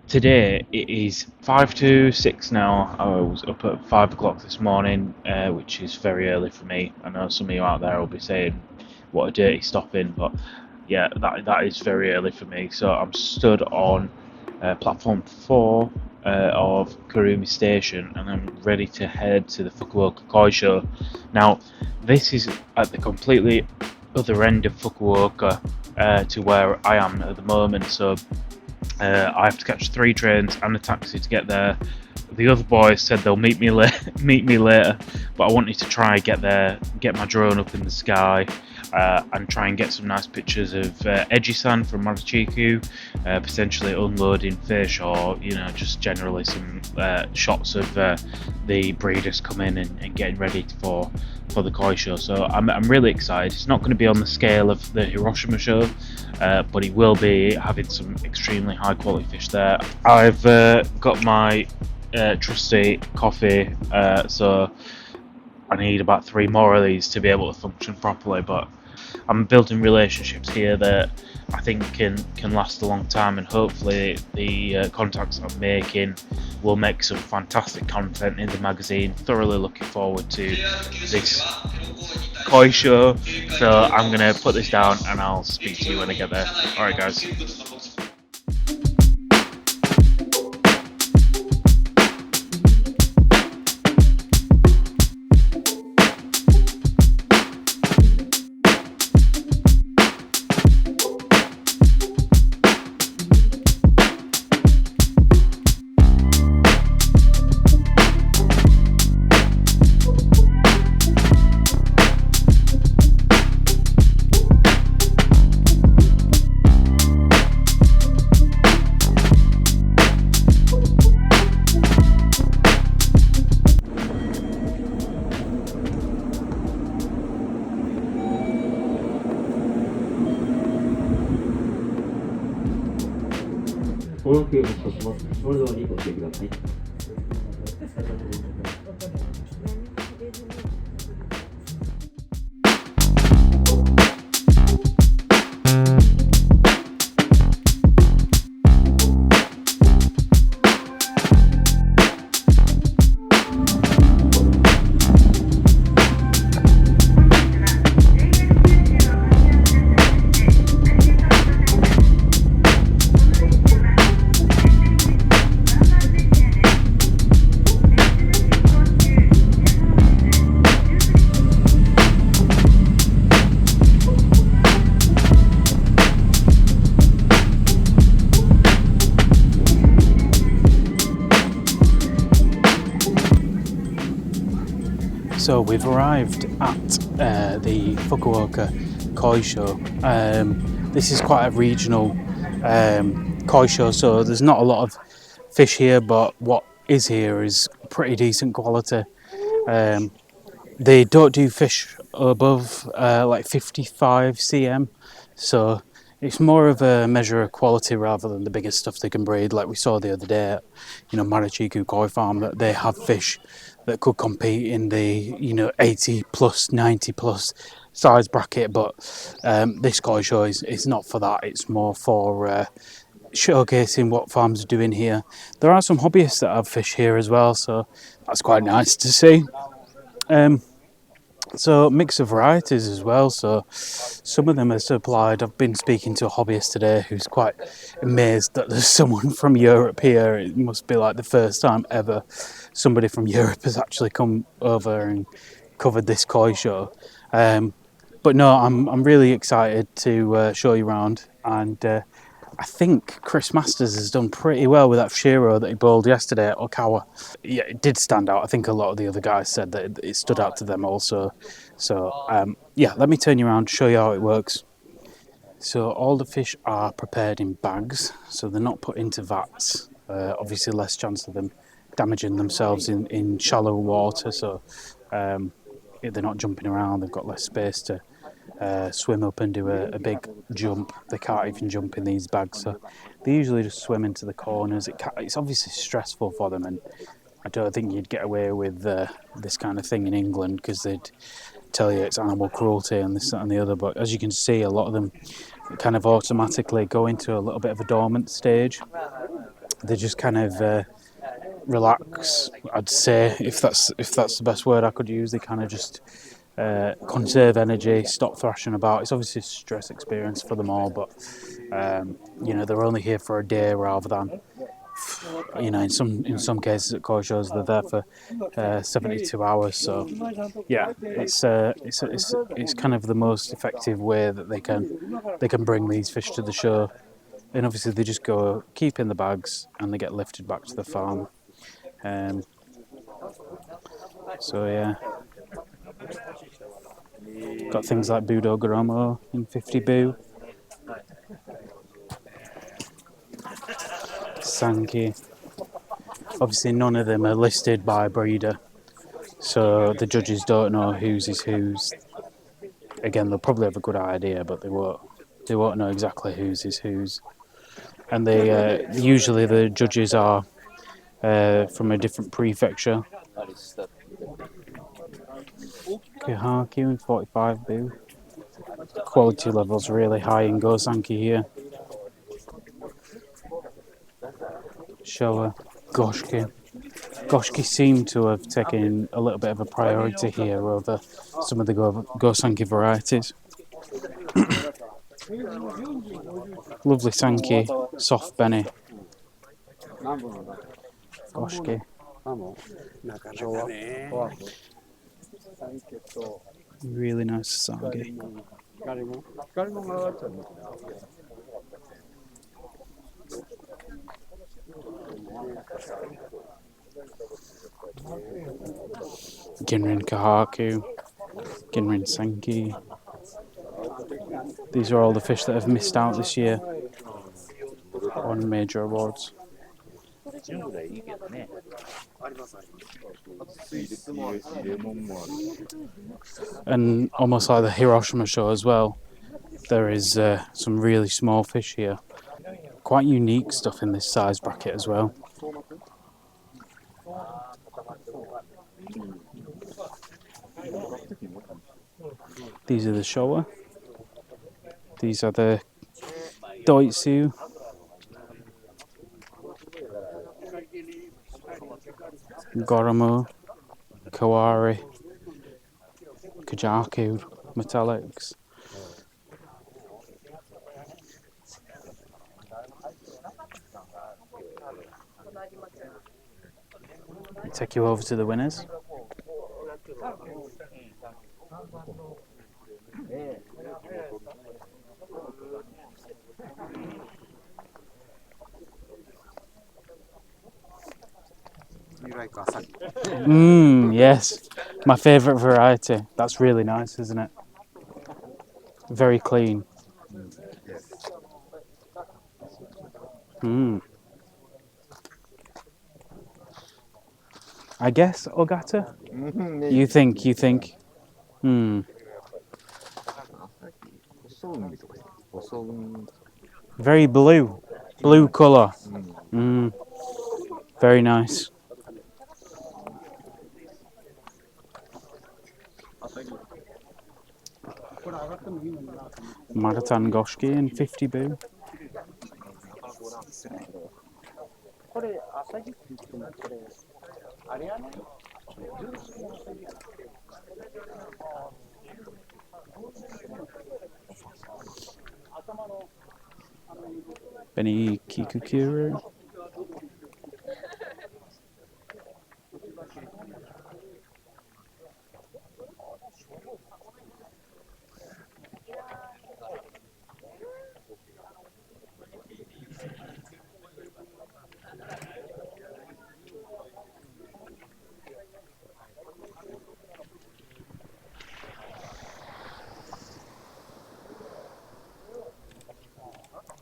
Today it is 5 to 6 now. I was up at 5 o'clock this morning, which is very early for me. I know some of you out there will be saying, "What a dirty stopping," but yeah, that is very early for me. So I'm stood on platform 4 of Kurumi Station, and I'm ready to head to the Fukuoka Koi Show. Now, this is at the completely other end of Fukuoka to where I am at the moment. So I have to catch 3 trains and a taxi to get there. The other boys said they'll meet me later, but I wanted to try get there, get my drone up in the sky, and try and get some nice pictures of Ejisan from Marachiku, potentially unloading fish, or just generally some shots of the breeders coming and getting ready for the koi show. So I'm really excited. It's not going to be on the scale of the Hiroshima show, but it will be having some extremely high quality fish there. I've got my trusty coffee, so I need about 3 more of these to be able to function properly. But I'm building relationships here that I think can last a long time, and hopefully the contacts I'm making will make some fantastic content in the magazine. Thoroughly looking forward to this koi show. So I'm gonna put this down and I'll speak to you when I get there. Alright guys. So we've arrived at the Fukuoka Koi Show. This is quite a regional koi show, so there's not a lot of fish here, but what is here is pretty decent quality. They don't do fish above like 55 cm, so it's more of a measure of quality rather than the biggest stuff they can breed. Like we saw the other day at Marachiku Koi Farm, that they have fish that could compete in the 80 plus, 90 plus size bracket, but this koi show is not for that. It's more for showcasing what farms are doing here. There are some hobbyists that have fish here as well, so that's quite nice to see. So mix of varieties as well, so some of them are supplied. I've been speaking to a hobbyist today who's quite amazed that there's someone from Europe here. It must be like the first time ever somebody from Europe has actually come over and covered this koi show. But no, I'm really excited to show you around, and I think Chris Masters has done pretty well with that Shiro that he bowled yesterday at Okawa. Yeah, it did stand out. I think a lot of the other guys said that it stood out to them also. So, yeah, let me turn you around, show you how it works. So all the fish are prepared in bags, so they're not put into vats. Obviously less chance of them damaging themselves in shallow water, so they're not jumping around, they've got less space to swim up and do a big jump. They can't even jump in these bags, so they usually just swim into the corners. It's obviously stressful for them, and I don't think you'd get away with this kind of thing in England, because they'd tell you it's animal cruelty and this, that and the other. But as you can see, a lot of them kind of automatically go into a little bit of a dormant stage. they just kind of relax. I'd say if that's the best word I could use. They kind of just conserve energy, stop thrashing about. It's obviously a stress experience for them all, but they're only here for a day rather than in some cases at core shows they're there for 72 hours. So yeah, it's kind of the most effective way that they can bring these fish to the show. And obviously they just go keep in the bags and they get lifted back to the farm. So yeah, got things like Budo Goromo in 50 Bu, Sankey. Obviously none of them are listed by breeder, so the judges don't know whose is whose. Again, they'll probably have a good idea, but they won't know exactly whose is whose. And they usually the judges are from a different prefecture. Kihaki in 45 Bu. Quality level's really high in Gosanki here. Showa, Goshki. Goshki seem to have taken a little bit of a priority here over some of the Gosanki varieties. Lovely Sanki, soft Benny. Goshki. Really nice Sagi. Ginrin Kahaku, Ginrin Senki. These are all the fish that have missed out this year on major awards. And almost like the Hiroshima show as well, there is some really small fish here. Quite unique stuff in this size bracket as well. These are the Showa. These are the Doitsu. Goromo, Kawari, Kajaku, Metallics. Take you over to the winners. Yes. My favourite variety. That's really nice, isn't it? Very clean. I guess Ogata? You think. Very blue. Blue colour. Very nice. Maratan Goshki in 50 Bu. Benny Kikukuru.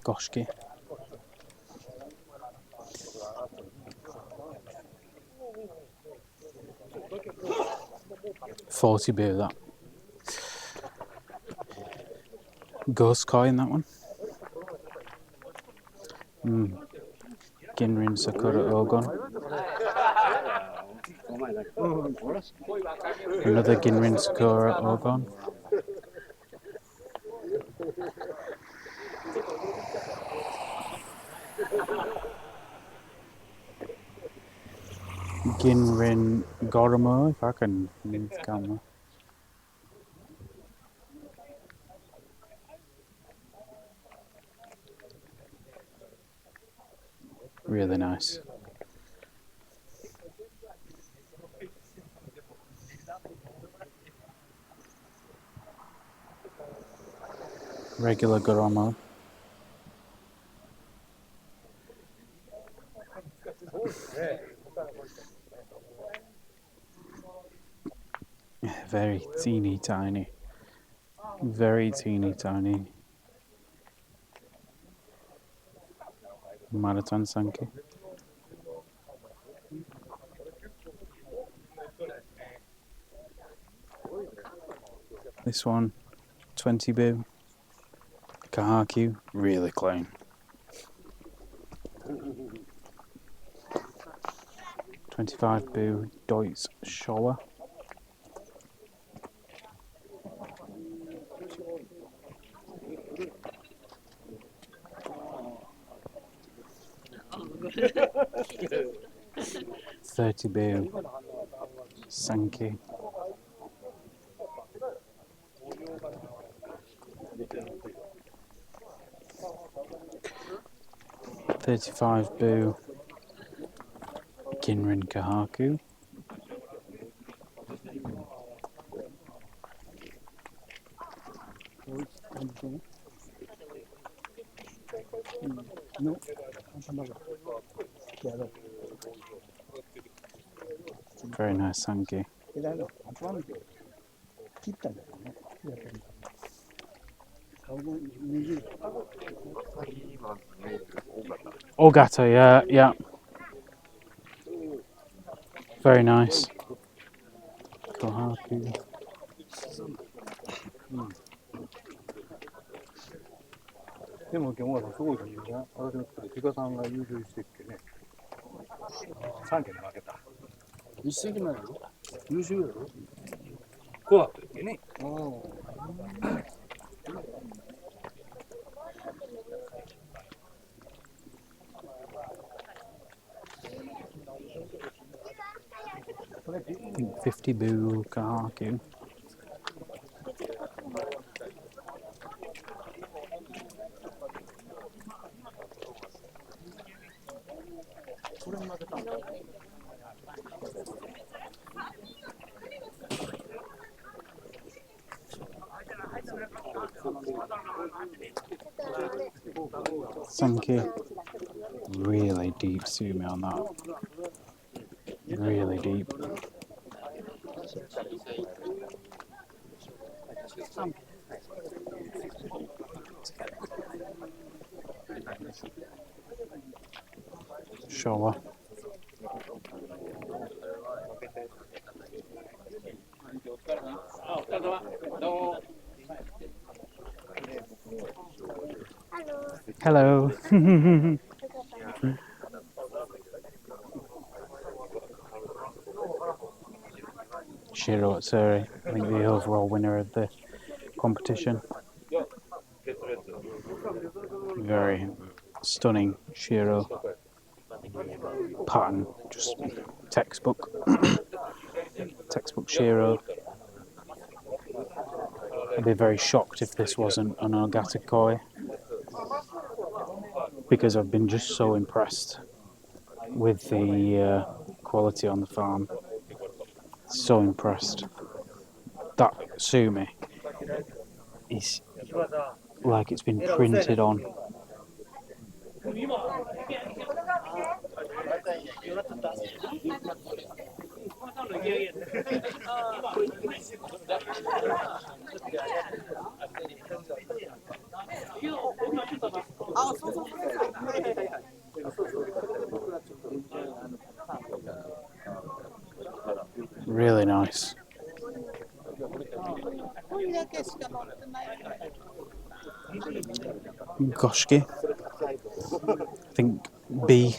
Goshki. $40 that. Ghost koi in that one. Ginrin Sakura Ogon. Another Ginrin Sakura Ogon. Ginrin Goromo, if I can move the camera. Really nice. Regular Goromo. Very teeny tiny. Very teeny tiny. Marathon Sankey. This one, 20 boo. Kahaku, really clean. 25 boo, Deutz Showa. $30 boo, Sankey. $35 boo, Ginrin Kahaku. Very nice Sankey. Ogata, yeah. Very nice. Kahaku. I think 50 boo, Kahaku. Sankey. Really deep sumi on that. Really deep. Showa. Hello. Shiro Atsuri, I think the overall winner of the competition. Very stunning Shiro pattern, just textbook. Textbook Shiro. I'd be very shocked if this wasn't an Ogata Koi, because I've been just so impressed with the quality on the farm. So impressed. That sumi is like it's been printed on. Really nice. Goshki, I think B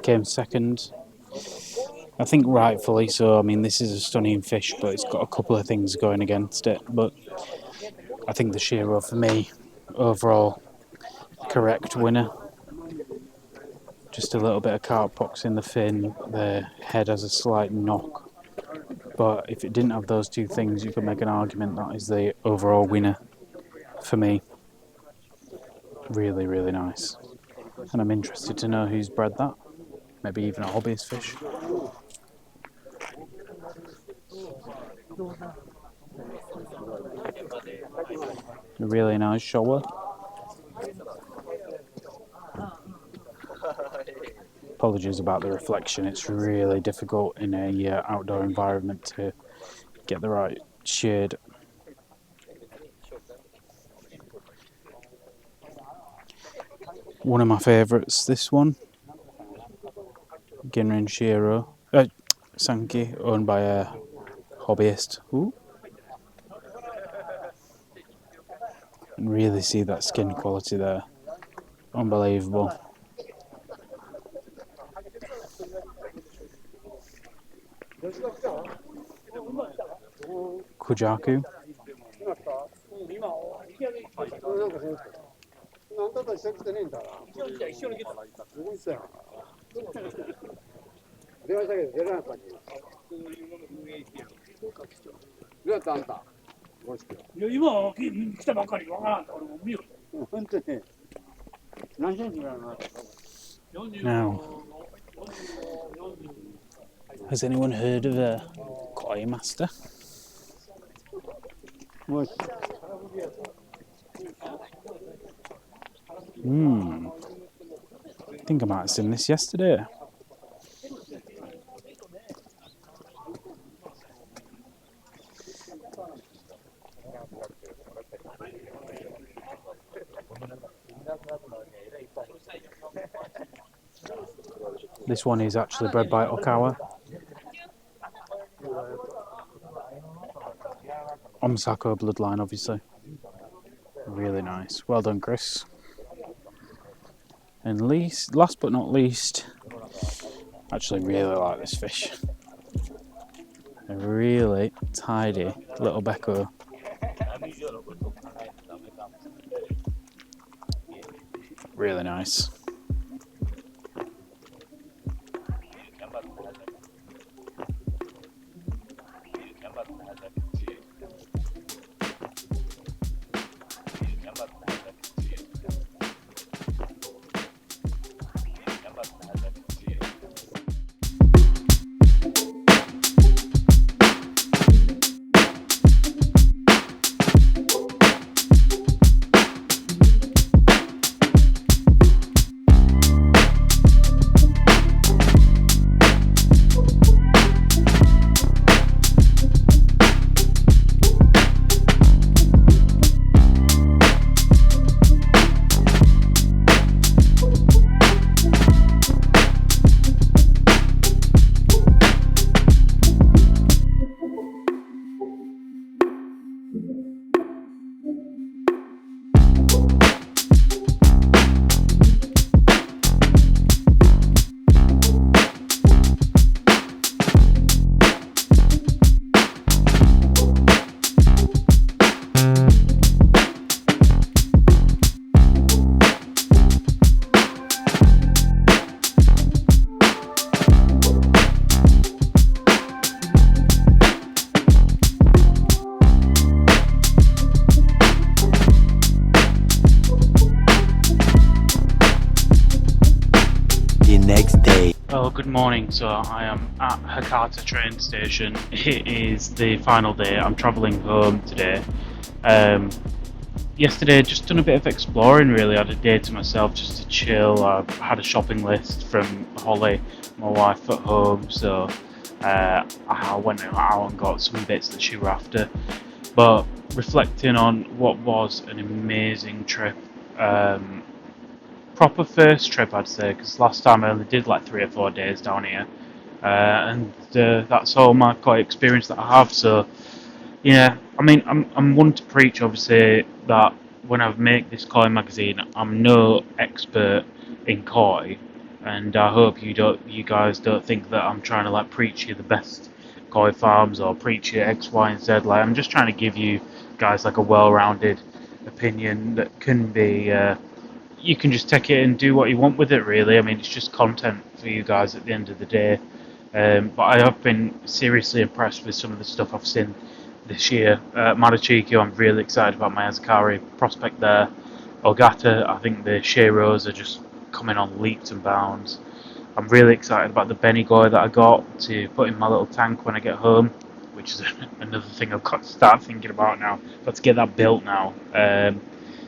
came second. I think rightfully so. I mean, this is a stunning fish, but it's got a couple of things going against it. But I think the Shiro, for me, overall correct winner. Just a little bit of cowpox in the fin. The head has a slight knock. But if it didn't have those two things, you could make an argument that is the overall winner for me. Really, really nice. And I'm interested to know who's bred that. Maybe even a hobbyist fish. A really nice shower. Apologies about the reflection. It's really difficult in a outdoor environment to get the right shade. One of my favourites, this one. Ginrin Shiro. Sankey, owned by a hobbyist. Ooh. And really see that skin quality there. Unbelievable. Kujaku. Now, has anyone heard of a koi master? I think I might have seen this yesterday. This one is actually bred by Okawa. Omsako bloodline, obviously. Really nice. Well done, Chris. And last but not least, I actually really like this fish. A really tidy little Becco. Really nice. Well, good morning. So I am at Hakata train station. It is the final day. I'm travelling home today. Yesterday, just done a bit of exploring. Really, I had a day to myself just to chill. I had a shopping list from Holly, my wife, at home. So I went out and got some bits that she were after. But reflecting on what was an amazing trip. Proper first trip, I'd say, because last time I only did like 3 or 4 days down here, and that's all my koi experience that I have. So, yeah, I mean, I'm one to preach, obviously, that when I make this koi magazine, I'm no expert in koi, and I hope you guys don't think that I'm trying to like preach you the best koi farms or preach you X, Y, and Z. Like, I'm just trying to give you guys like a well-rounded opinion that can be you can just take it and do what you want with it, really. I mean, it's just content for you guys at the end of the day. But I have been seriously impressed with some of the stuff I've seen this year. Marachiku, I'm really excited about my Azakari prospect there. Ogata, I think the Sheros are just coming on leaps and bounds. I'm really excited about the Benigoi that I got to put in my little tank when I get home, which is another thing I've got to start thinking about now. I've got to get that built now.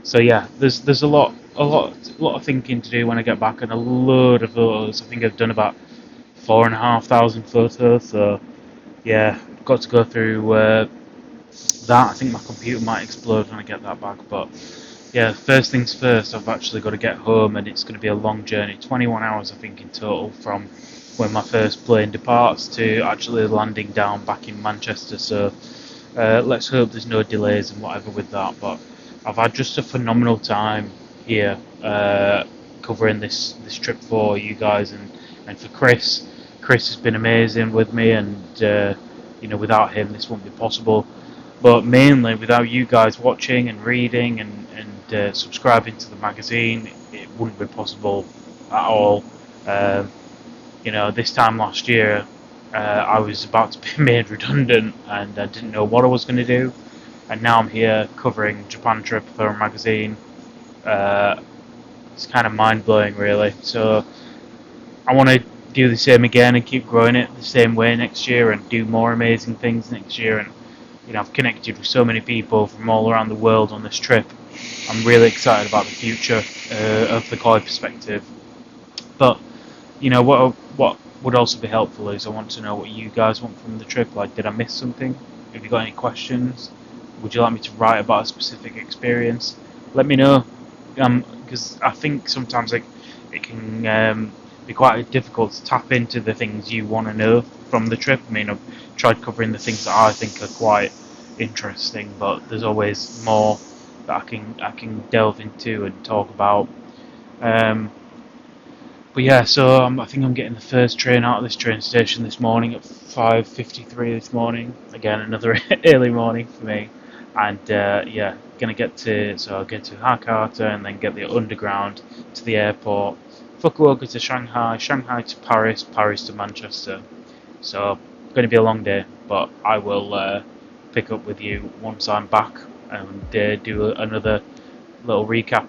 So yeah, there's a lot of thinking to do when I get back, and a load of photos. I think I've done about 4,500 photos. So yeah, got to go through that. I think my computer might explode when I get that back, but yeah, first things first, I've actually got to get home, and it's going to be a long journey, 21 hours I think in total, from when my first plane departs to actually landing down back in Manchester. So let's hope there's no delays and whatever with that. But I've had just a phenomenal time here, covering this trip for you guys, and for Chris. Chris has been amazing with me, and without him this wouldn't be possible. But mainly without you guys watching and reading and subscribing to the magazine, it wouldn't be possible at all. Um, this time last year, I was about to be made redundant and I didn't know what I was going to do. And now I'm here covering Japan trip for a magazine. Uh, it's kind of mind blowing, really. So I want to do the same again and keep growing it the same way next year and do more amazing things next year. And I've connected with so many people from all around the world on this trip. I'm really excited about the future of the Koi perspective. But what would also be helpful is I want to know what you guys want from the trip. Like, did I miss something? Have you got any questions? Would you like me to write about a specific experience? Let me know, because I think sometimes it can be quite difficult to tap into the things you want to know from the trip. I mean, I've tried covering the things that I think are quite interesting, but there's always more that I can delve into and talk about. Um, but yeah, so I think I'm getting the first train out of this train station this morning at 5:53 this morning. Again, another early morning for me. And yeah, gonna I'll get to Hakata and then get the underground to the airport. Fukuoka to Shanghai, Shanghai to Paris, Paris to Manchester. So going to be a long day, but I will pick up with you once I'm back and do another little recap